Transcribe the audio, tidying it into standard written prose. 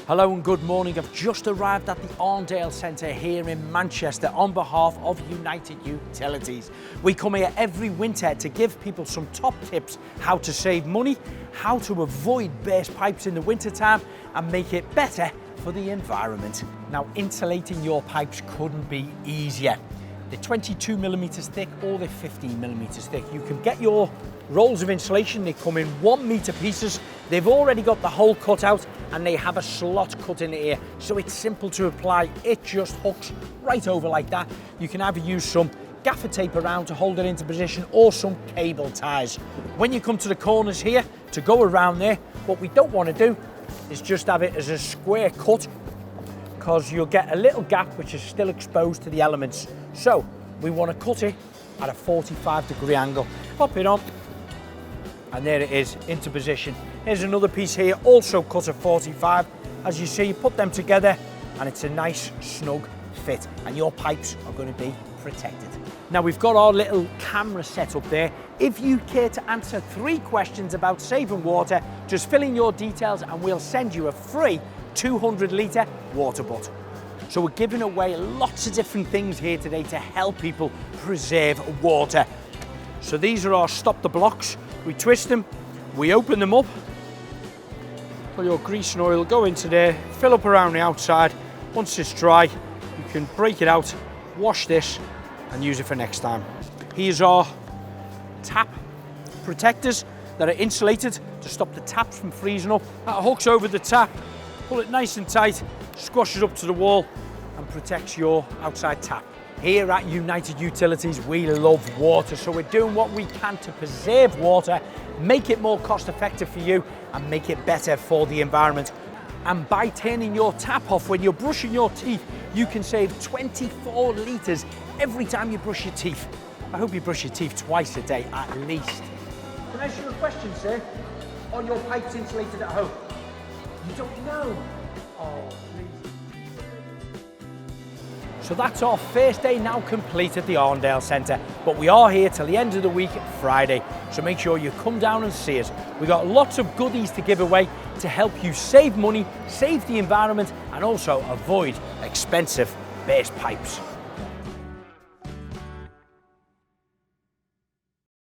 Hello and good morning. I've just arrived at the Arndale Centre here in Manchester on behalf of United Utilities. We come here every winter to give people some top tips how to save money, how to avoid burst pipes in the winter time and make it better for the environment. Now, insulating your pipes couldn't be easier. They're 22mm thick or they're 15mm thick. You can get your rolls of insulation. They come in 1 metre pieces. They've already got the hole cut out and they have a slot cut in here, so it's simple to apply. It just hooks right over like that. You can either use some gaffer tape around to hold it into position or some cable ties. When you come to the corners here to go around there, what we don't want to do is just have it as a square cut, because you'll get a little gap which is still exposed to the elements. So we want to cut it at a 45-degree angle. Pop it on, and there it is, into position. Here's another piece here, also cut at 45. As you see, you put them together and it's a nice snug fit, and your pipes are going to be protected. Now we've got our little camera set up there. If you care to answer 3 questions about saving water, just fill in your details and we'll send you a free 200-litre water bottle. So we're giving away lots of different things here today to help people preserve water. So these are our stop the blocks. We twist them, we open them up, put your grease and oil, go into there, fill up around the outside. Once it's dry, you can break it out, wash this and use it for next time. Here's our tap protectors that are insulated to stop the taps from freezing up. That hooks over the tap, pull it nice and tight, squashes up to the wall and protects your outside tap. Here at United Utilities, we love water, so we're doing what we can to preserve water, make it more cost effective for you and make it better for the environment. And by turning your tap off when you're brushing your teeth, you can save 24 litres every time you brush your teeth. I hope you brush your teeth twice a day at least. Can I ask you a question, sir? Are your pipes insulated at home? You don't know? Oh, please. So that's our first day now complete at the Arndale Centre, but we are here till the end of the week, Friday, so make sure you come down and see us. We got lots of goodies to give away to help you save money, save the environment and also avoid expensive burst pipes.